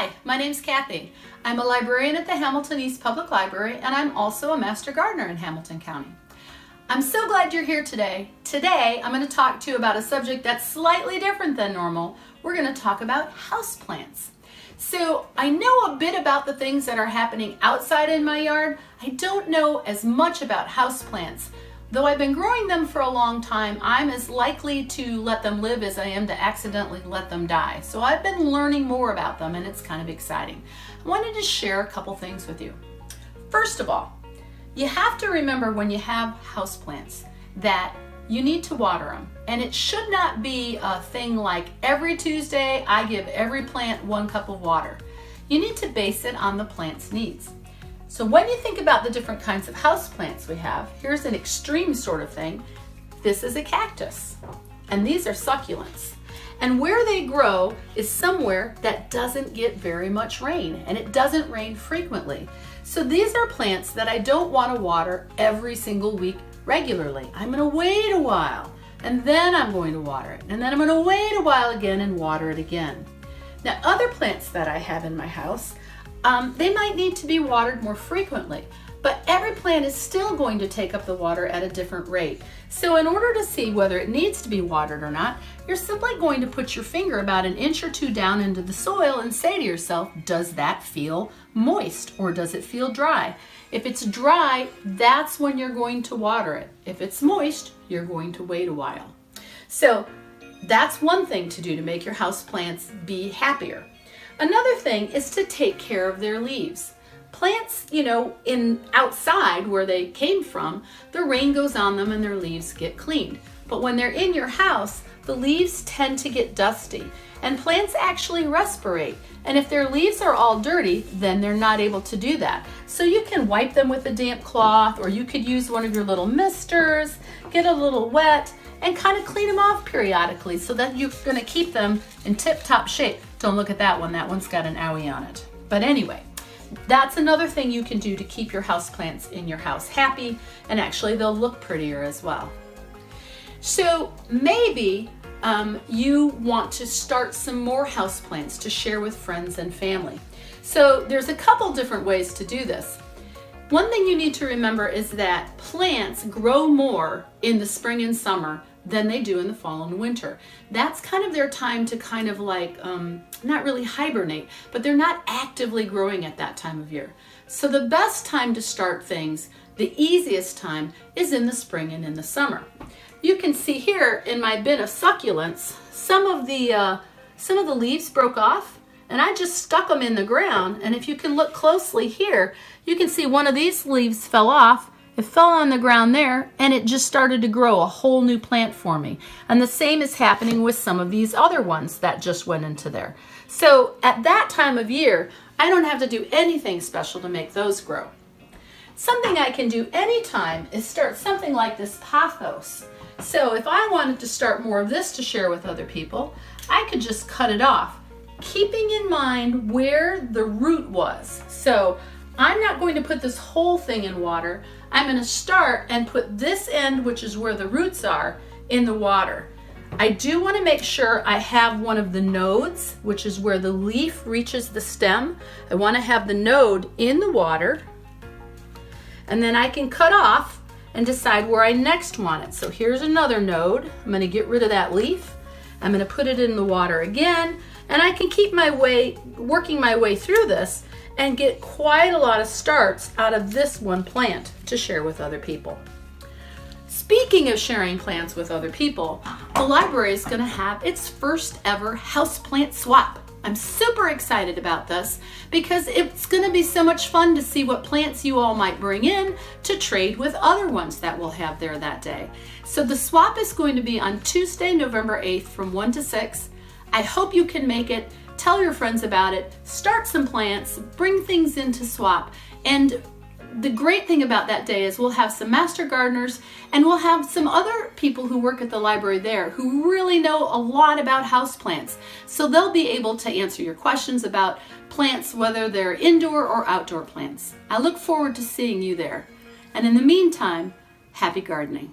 Hi, my name's Kathy. I'm a librarian at the Hamilton East Public Library, and I'm also a master gardener in Hamilton County. I'm so glad you're here today. Today, I'm going to talk to you about a subject that's slightly different than normal. We're going to talk about houseplants. So I know a bit about the things that are happening outside in my yard. I don't know as much about houseplants. Though I've been growing them for a long time, I'm as likely to let them live as I am to accidentally let them die. So I've been learning more about them, and it's kind of exciting. I wanted to share a couple things with you. First of all, you have to remember when you have houseplants that you need to water them. And it should not be a thing like every Tuesday I give every plant 1 cup of water. You need to base it on the plant's needs. So when you think about the different kinds of houseplants we have, here's an extreme sort of thing. This is a cactus, and these are succulents. And where they grow is somewhere that doesn't get very much rain, and it doesn't rain frequently. So these are plants that I don't want to water every single week regularly. I'm going to wait a while, and then I'm going to water it, and then I'm going to wait a while again and water it again. Now, other plants that I have in my house, they might need to be watered more frequently, but every plant is still going to take up the water at a different rate. So in order to see whether it needs to be watered or not, you're simply going to put your finger about 1 inch or 2 down into the soil and say to yourself, does that feel moist or does it feel dry? If it's dry, that's when you're going to water it. If it's moist, you're going to wait a while. So that's one thing to do to make your houseplants be happier. Another thing is to take care of their leaves. Plants, in outside where they came from, the rain goes on them and their leaves get cleaned. But when they're in your house, the leaves tend to get dusty, and plants actually respirate. And if their leaves are all dirty, then they're not able to do that. So you can wipe them with a damp cloth, or you could use one of your little misters, get a little wet, and kind of clean them off periodically so that you're going to keep them in tip-top shape. Don't look at that one. That one's got an owie on it. But anyway, that's another thing you can do to keep your houseplants in your house happy, and actually they'll look prettier as well. So maybe you want to start some more houseplants to share with friends and family. So there's a couple different ways to do this. One thing you need to remember is that plants grow more in the spring and summer than they do in the fall and winter. That's kind of their time to kind of like, not really hibernate, but they're not actively growing at that time of year. So the best time to start things, the easiest time, is in the spring and in the summer. You can see here in my bin of succulents, some of the leaves broke off, and I just stuck them in the ground. And if you can look closely here, you can see one of these leaves fell off. It fell on the ground there, and it just started to grow a whole new plant for me. And the same is happening with some of these other ones that just went into there. So at that time of year, I don't have to do anything special to make those grow. Something I can do anytime is start something like this pothos. So if I wanted to start more of this to share with other people, I could just cut it off, keeping in mind where the root was. So I'm not going to put this whole thing in water. I'm going to start and put this end, which is where the roots are, in the water. I do want to make sure I have one of the nodes, which is where the leaf reaches the stem. I want to have the node in the water, and then I can cut off and decide where I next want it. So here's another node. I'm going to get rid of that leaf. I'm going to put it in the water again, and I can keep working my way through this and get quite a lot of starts out of this one plant to share with other people. Speaking of sharing plants with other people, the library is going to have its first ever Houseplant Swap. I'm super excited about this because it's going to be so much fun to see what plants you all might bring in to trade with other ones that we'll have there that day. So the swap is going to be on Tuesday, November 8th from 1 to 6. I hope you can make it. Tell your friends about it, start some plants, bring things in to swap. And the great thing about that day is we'll have some master gardeners, and we'll have some other people who work at the library there who really know a lot about houseplants. So they'll be able to answer your questions about plants, whether they're indoor or outdoor plants. I look forward to seeing you there. And in the meantime, happy gardening.